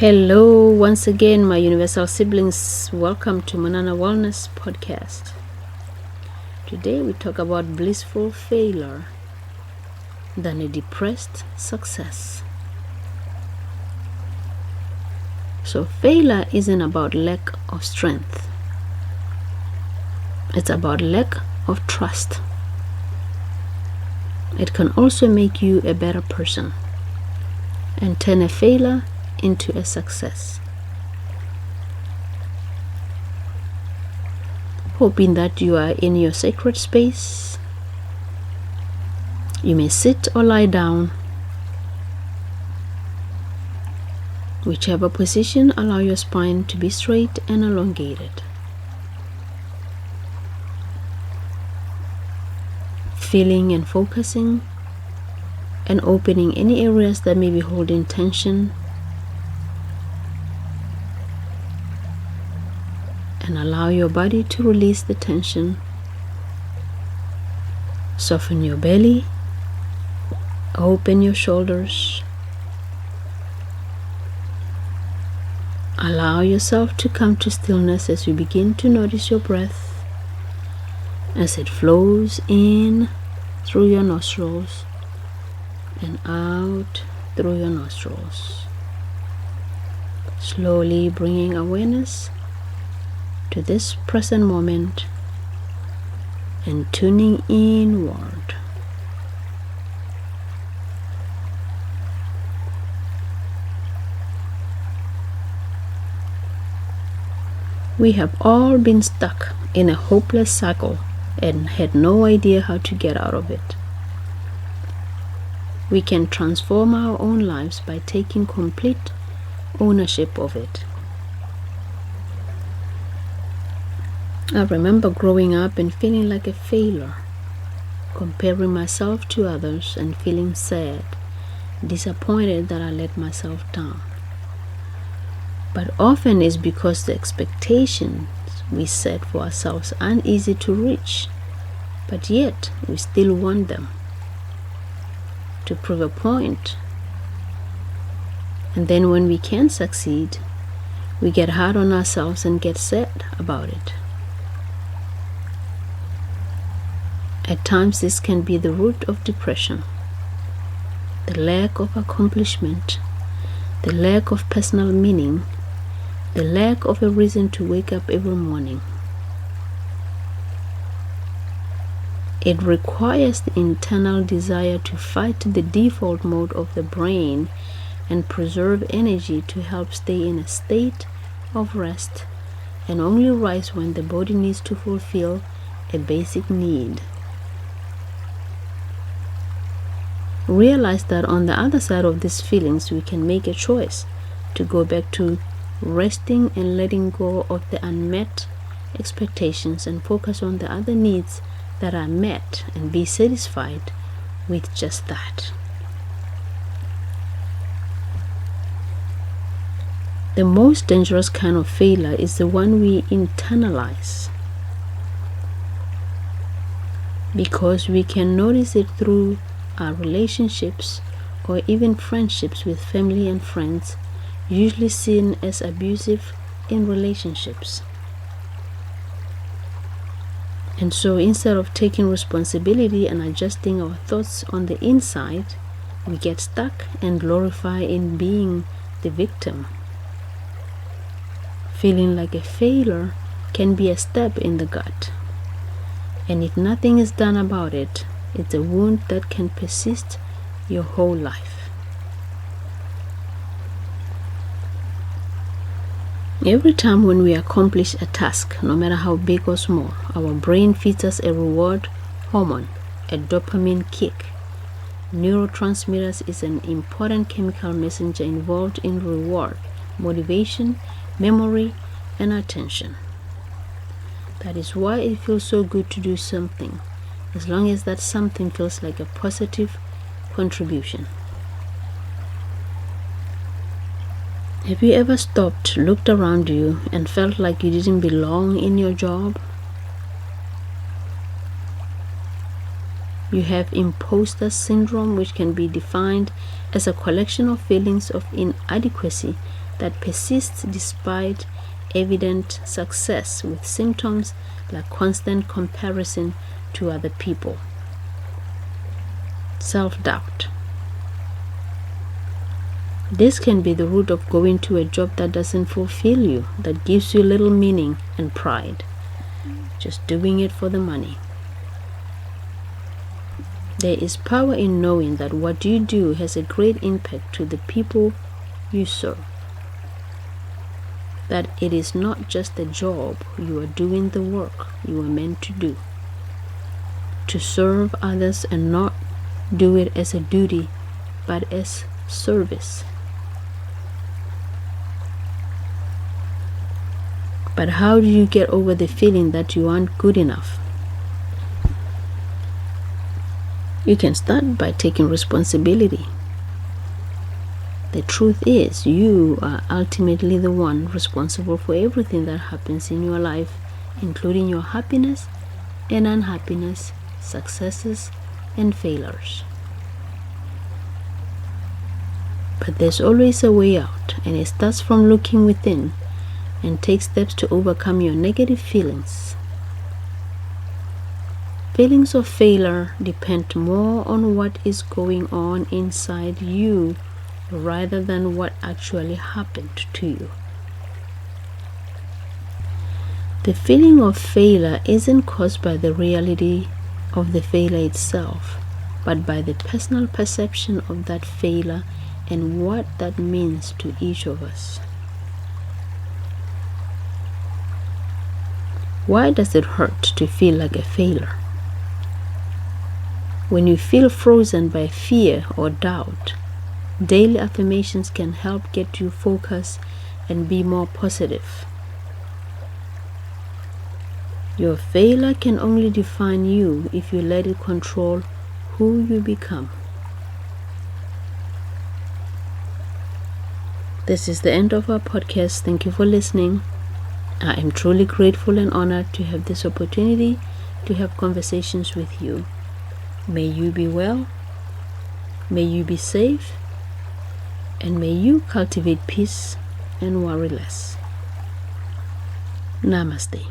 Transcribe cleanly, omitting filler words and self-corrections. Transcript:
Hello, once again, my universal siblings. Welcome to Monana Wellness podcast. Today we talk about blissful failure than a depressed success. So failure isn't about lack of strength. It's about lack of trust. It can also make you a better person and turn a failure into a success. Hoping that you are in your sacred space. You may sit or lie down. Whichever position, allow your spine to be straight and elongated. Feeling and focusing and opening any areas that may be holding tension, and allow your body to release the tension. Soften your belly, open your shoulders. Allow yourself to come to stillness as you begin to notice your breath as it flows in through your nostrils and out through your nostrils. Slowly bringing awareness to this present moment and tuning inward. We have all been stuck in a hopeless cycle and had no idea how to get out of it. We can transform our own lives by taking complete ownership of it. I remember growing up and feeling like a failure, comparing myself to others and feeling sad, disappointed that I let myself down. But often it's because the expectations we set for ourselves aren't easy to reach, but yet we still want them to prove a point. And then when we can't succeed, we get hard on ourselves and get sad about it. At times, this can be the root of depression, the lack of accomplishment, the lack of personal meaning, the lack of a reason to wake up every morning. It requires the internal desire to fight the default mode of the brain and preserve energy to help stay in a state of rest and only rise when the body needs to fulfill a basic need. Realize that on the other side of these feelings, we can make a choice to go back to resting and letting go of the unmet expectations and focus on the other needs that are met and be satisfied with just that. The most dangerous kind of failure is the one we internalize, because we can notice it through our relationships or even friendships with family and friends, usually seen as abusive in relationships. And so instead of taking responsibility and adjusting our thoughts on the inside, we get stuck and glorify in being the victim. Feeling like a failure can be a stab in the gut, and if nothing is done about it, it's a wound that can persist your whole life. Every time when we accomplish a task, no matter how big or small, our brain feeds us a reward hormone, a dopamine kick. Neurotransmitters is an important chemical messenger involved in reward, motivation, memory, and attention. That is why it feels so good to do something, as long as that something feels like a positive contribution. Have you ever stopped, looked around you, and felt like you didn't belong in your job? You have imposter syndrome, which can be defined as a collection of feelings of inadequacy that persists despite evident success, with symptoms like constant comparison to other people. Self-doubt. This can be the root of going to a job that doesn't fulfill you, that gives you little meaning and pride, just doing it for the money. There is power in knowing that what you do has a great impact to the people you serve. That it is not just a job, you are doing the work you are meant to do. To serve others and not do it as a duty, but as service. But how do you get over the feeling that you aren't good enough? You can start by taking responsibility. The truth is, you are ultimately the one responsible for everything that happens in your life, including your happiness and unhappiness, successes and failures. But there's always a way out, and it starts from looking within and take steps to overcome your negative feelings. Feelings of failure depend more on what is going on inside you rather than what actually happened to you. The feeling of failure isn't caused by the reality of the failure itself, but by the personal perception of that failure and what that means to each of us. Why does it hurt to feel like a failure? When you feel frozen by fear or doubt, daily affirmations can help get you focused and be more positive. Your failure can only define you if you let it control who you become. This is the end of our podcast. Thank you for listening. I am truly grateful and honored to have this opportunity to have conversations with you. May you be well, may you be safe, and may you cultivate peace and worry less. Namaste.